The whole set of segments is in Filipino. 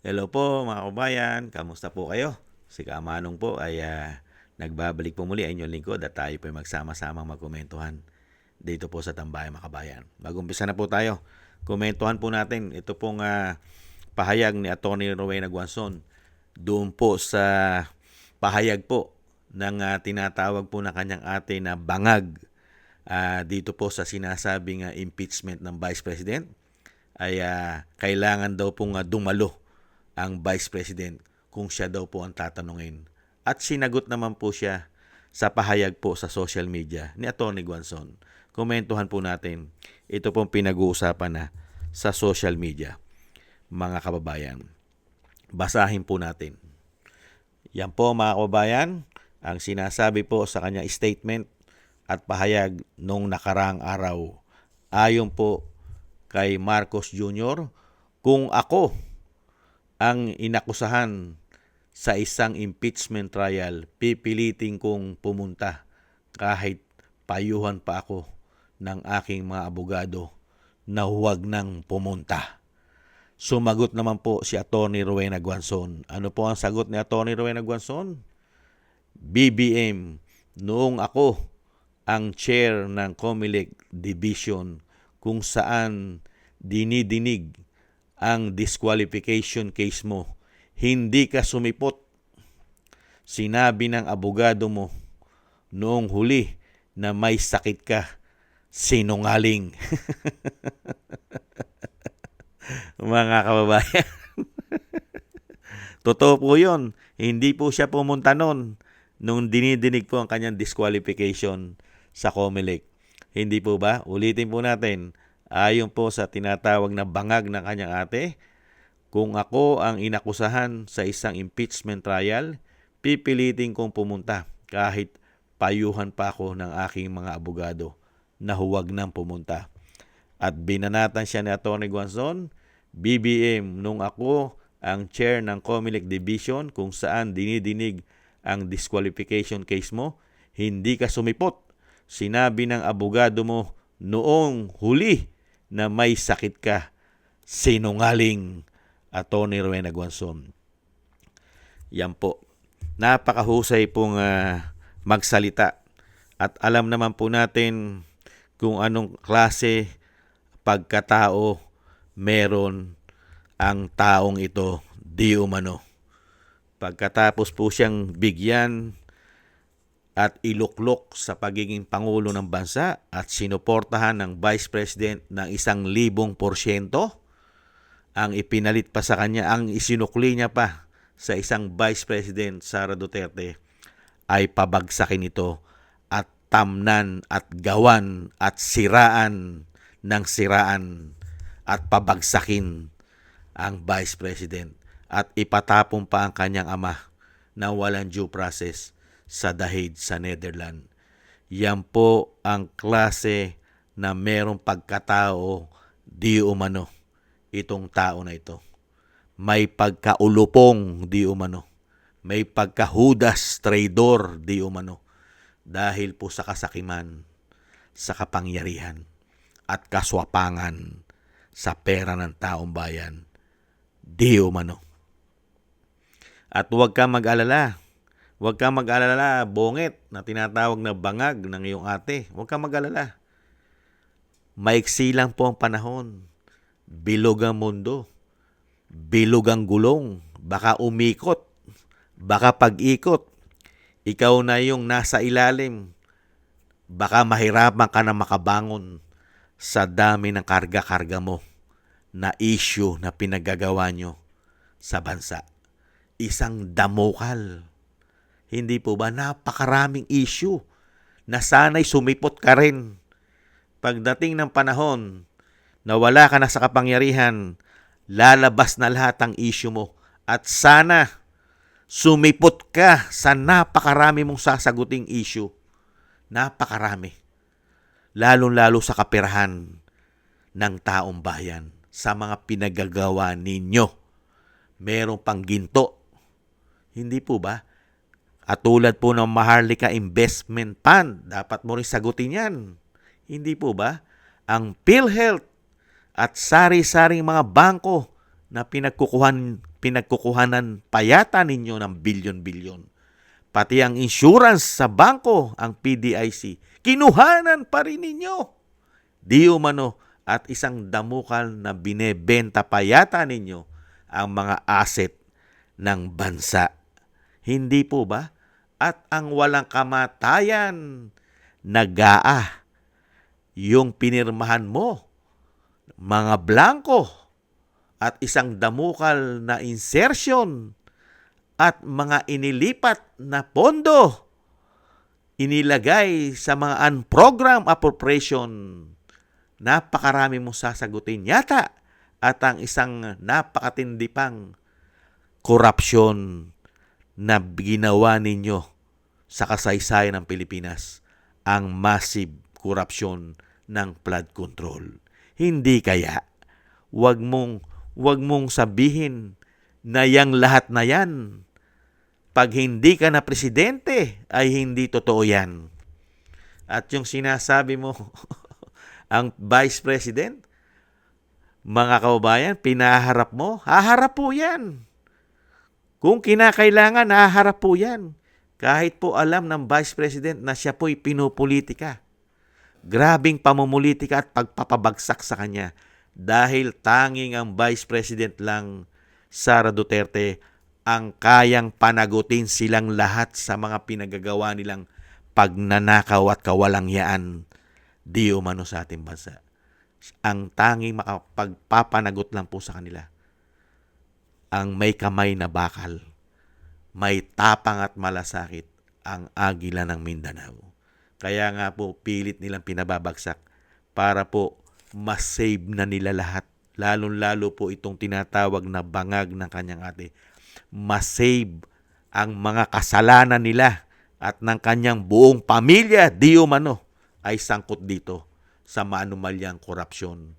Hello po mga kabayan, kamusta po kayo? Si Kamanong po ay nagbabalik po muli ang inyong lingkod at tayo po ay magsama-samang magkomentuhan dito po sa Tambayan mga kabayan. Mag-umpisa na po tayo. Komentuhan po natin ito pong pahayag ni Atty. Rowena Guanzon doon po sa pahayag po ng tinatawag po na kanyang ate na bangag dito po sa sinasabing impeachment ng Vice President ay kailangan daw pong dumalo ang Vice President kung siya daw po ang tatanungin. At sinagot naman po siya sa pahayag po sa social media ni Atty. Guanzon. Komentuhan po natin. Ito pong pinag-uusapan na sa social media, mga kababayan. Basahin po natin. Yan po mga kababayan, ang sinasabi po sa kanyang statement at pahayag nung nakarang araw. Ayon po kay Marcos Jr., kung ako ang inakusahan sa isang impeachment trial, pipilitin kong pumunta kahit payuhan pa ako ng aking mga abogado na huwag nang pumunta. Sumagot naman po si Atty. Rowena Guanzon. Ano po ang sagot ni Atty. Rowena Guanzon? BBM, noong ako ang chair ng COMELEC Division kung saan dinidinig ang disqualification case mo, hindi ka sumipot. Sinabi ng abogado mo noong huli na may sakit ka. Sinungaling. Mga kababayan. Totoo po yun. Hindi po siya pumunta noon nung dinidinig po ang kanyang disqualification sa COMELEC. Hindi po ba? Ulitin po natin. Ayon po sa tinatawag na bangag ng kanyang ate, kung ako ang inakusahan sa isang impeachment trial, pipilitin kong pumunta kahit payuhan pa ako ng aking mga abogado na huwag nang pumunta. At binanatan siya ni Atty. Guanzon, BBM, nung ako ang chair ng COMELEC Division kung saan dinidinig ang disqualification case mo, hindi ka sumipot. Sinabi ng abogado mo noong huli na may sakit ka. Sinungaling. Atty. Rowena Guanzon. Yan po. Napakahusay pong magsalita. At alam naman po natin kung anong klase pagkatao meron ang taong ito di umano. Pagkatapos po siyang bigyan at iluklok sa pagiging Pangulo ng Bansa at sinuportahan ng Vice President ng 1,000%, ang ipinalit pa sa kanya, ang isinukli niya pa sa isang Vice President, Sara Duterte, ay pabagsakin ito at tamnan at gawan at siraan ng siraan at pabagsakin ang Vice President at ipatapon pa ang kanyang ama na walang due process sa The sa Netherlands. Yan po ang klase na merong pagkatao di umano itong tao na ito. May pagkaulupong di umano. May pagkahudas, traidor di umano. Dahil po sa kasakiman, sa kapangyarihan, at kaswapangan sa pera ng taong bayan, di umano. At huwag kang mag-alala. Huwag kang mag-alala, bonget, na tinatawag na bangag ng iyong ate. Huwag kang mag-alala. Maiksi lang po ang panahon. Bilog ang mundo. Bilog ang gulong. Baka umikot. Baka pag-ikot. Ikaw na yung nasa ilalim. Baka mahirapan ka na makabangon sa dami ng karga-karga mo na issue na pinagagawa nyo sa bansa. Isang damokal. Hindi po ba napakaraming issue na sana'y sumipot ka rin. Pagdating ng panahon na wala ka na sa kapangyarihan, lalabas na lahat ang issue mo. At sana sumipot ka sa napakarami mong sasaguting issue. Napakarami. Lalong-lalo sa kapirahan ng taong bayan, sa mga pinagagawa ninyo. Meron pang ginto. Hindi po ba? At tulad po ng Maharlika Investment Fund, dapat mo rin sagutin yan. Hindi po ba? Ang PhilHealth at sari-saring mga bangko na pinagkukuhan pinagkukuhanan pa yata ninyo ng bilyon-bilyon. Pati ang insurance sa bangko, ang PDIC, kinuhanan pa rin ninyo. Di umano at isang damukal na binebenta pa yata ninyo ang mga asset ng bansa. Hindi po ba? At ang walang kamatayan, nagaa yung pinirmahan mo, mga blanco, at isang damukal na insertion, at mga inilipat na pondo, inilagay sa mga unprogrammed appropriation. Napakarami mong sasagutin yata, at ang isang napakatindi pang korupsyon na ginawa ninyo sa kasaysayan ng Pilipinas, ang massive korupsyon ng flood control. Hindi kaya, wag mong sabihin na yang lahat na yan, pag hindi ka na presidente, ay hindi totoo yan. At yung sinasabi mo, ang vice president, mga kababayan, pinaharap mo, haharap po yan. Kung kinakailangan, haharap po yan. Kahit po alam ng vice president na siya po'y pinupolitika. Grabing pamumulitika at pagpapabagsak sa kanya. Dahil tanging ang vice president lang, Sara Duterte, ang kayang panagutin silang lahat sa mga pinagagawa nilang pagnanakaw at kawalangyaan di umano sa ating bansa. Ang tanging makapagpapanagot lang po sa kanila, ang may kamay na bakal, may tapang at malasakit, ang Agila ng Mindanao. Kaya nga po pilit nilang pinababagsak para po mas-save na nila lahat. Lalong-lalo po itong tinatawag na bangag ng kanyang ate. Mas-save ang mga kasalanan nila at ng kanyang buong pamilya di umano ay sangkot dito sa maanumalyang korupsyon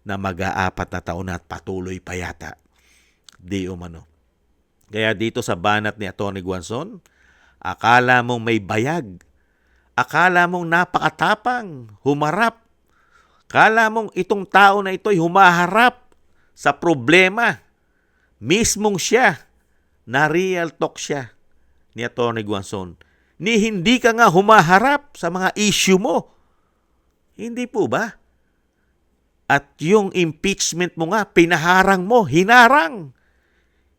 na mag-aapat na taon na at patuloy pa yata di umano. Kaya dito sa banat ni Atty. Guanzon, akala mong may bayag, akala mong napakatapang, humarap, akala mong itong tao na ito'y humaharap sa problema, mismong siya, na real talk siya ni Atty. Guanzon. Ni hindi ka nga humaharap sa mga issue mo. Hindi po ba? At yung impeachment mo nga, pinaharang mo, hinarang.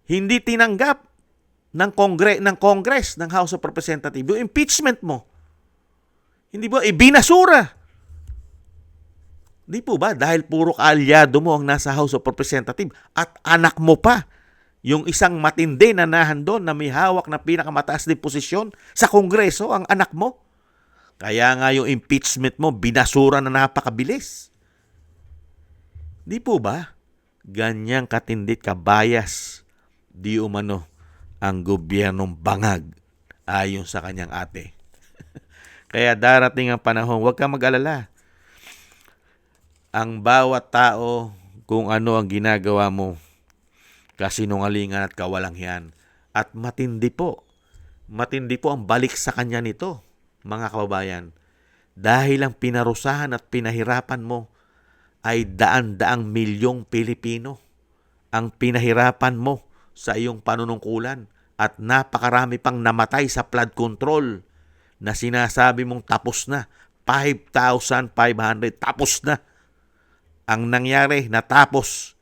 Hindi tinanggap ng Congress, ng House of Representatives, yung impeachment mo. Hindi ba? Ibinasura. Hindi po ba? Dahil puro kaalyado mo ang nasa House of Representatives at anak mo pa, yung isang matindi na nahandon na may hawak na pinakamataas din posisyon sa Kongreso, ang anak mo. Kaya nga yung impeachment mo, binasura na napakabilis. Di po ba? Ganyang katindit kabayas di umano ang gobyernong bangag ayon sa kanyang ate. Kaya darating ang panahon, huwag kang mag-alala. Ang bawat tao, kung ano ang ginagawa mo, kasinungalingan at kawalanghyan. At matindi po ang balik sa kanya nito, mga kababayan. Dahil ang pinarusahan at pinahirapan mo ay daan-daang milyong Pilipino. Ang pinahirapan mo sa iyong panunungkulan at napakarami pang namatay sa flood control na sinasabi mong tapos na. 5,500 tapos na. Ang nangyari, natapos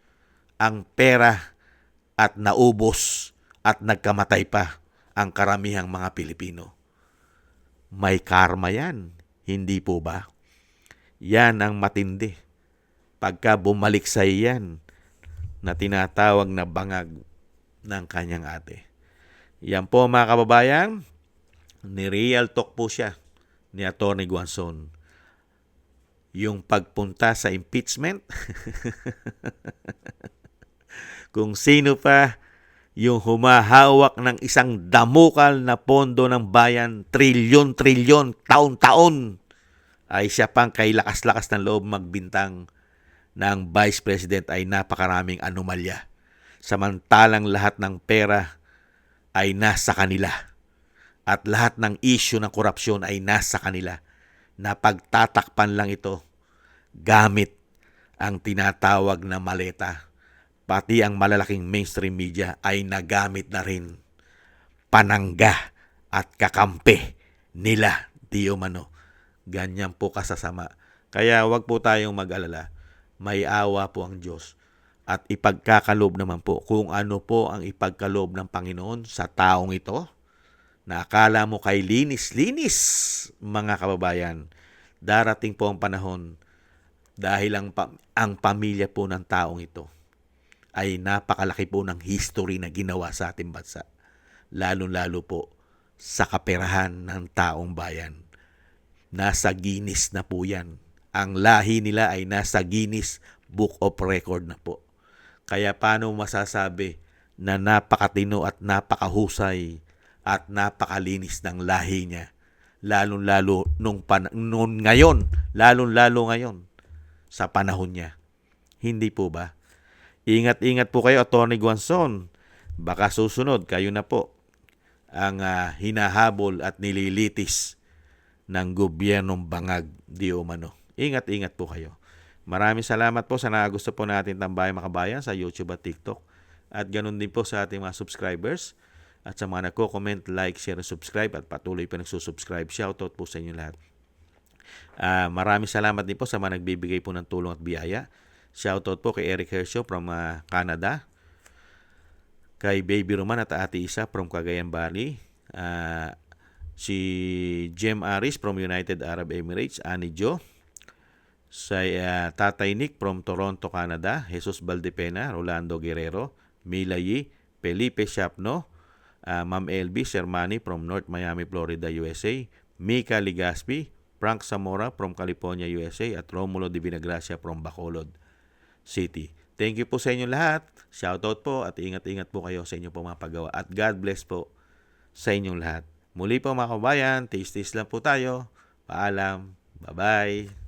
ang pera at naubos at nagkamatay pa ang karamihang mga Pilipino. May karma yan, hindi po ba? Yan ang matindi. Pagka bumalik sa iyan na tinatawag na bangag ng kanyang ate. Yan po mga kababayan, ni Real Talk po siya ni Atty. Guanzon. Yung pagpunta sa impeachment, kung sino pa yung humahawak ng isang damukal na pondo ng bayan, trilyon-trilyon, taon-taon, ay siya pang kay lakas-lakas ng loob magbintang na ang Vice President ay napakaraming anomalya. Samantalang lahat ng pera ay nasa kanila. At lahat ng issue ng korupsyon ay nasa kanila. Napagtatakpan lang ito gamit ang tinatawag na maleta pati ang malalaking mainstream media ay nagamit na rin panangga at kakampi nila di umano. Ganyan po kasasama. Kaya wag po tayong mag-alala. May awa po ang Diyos. At ipagkakalob naman po kung ano po ang ipagkalob ng Panginoon sa taong ito na akala mo kay linis-linis, mga kababayan. Darating po ang panahon dahil ang pamilya po ng taong ito ay napakalaki po ng history na ginawa sa ating bansa. Lalo-lalo po sa kaperahan ng taong bayan. Nasa Guinness na po yan. Ang lahi nila ay nasa Guinness Book of Record na po. Kaya paano masasabi na napakatino at napakahusay at napakalinis ng lahi niya? Lalong-lalo nung ngayon, lalong-lalo ngayon sa panahon niya. Hindi po ba? Ingat-ingat po kayo, Atty. Guanzon. Baka susunod, kayo na po ang hinahabol at nililitis ng gobyernong bangag di umano. Ingat-ingat po kayo. Maraming salamat po sa gusto po natin tambayan makabayan sa YouTube at TikTok. At ganun din po sa ating mga subscribers at sa mga nagko-comment, like, share, subscribe at patuloy pa nagsusubscribe. Shoutout po sa inyo lahat. Maraming salamat din po sa mga nagbibigay po ng tulong at biyaya. Shoutout po kay Eric Hershaw from Canada, kay Baby Roman at Ate Isa from Cagayan Valley, si Jem Aris from United Arab Emirates, Ani Jo, sa Tatay Nick from Toronto, Canada, Jesus Valdepena, Rolando Guerrero, Mila Yi, Felipe Shapno, Ma'am LB Shermani from North Miami, Florida, USA, Mika Ligaspi, Frank Zamora from California, USA, at Romulo de Vinagracia from Bacolod City. Thank you po sa inyo lahat. Shoutout po at ingat-ingat po kayo sa inyo po mga paggawa. At God bless po sa inyong lahat. Muli po mga kabayan, taste lang po tayo. Paalam. Bye-bye.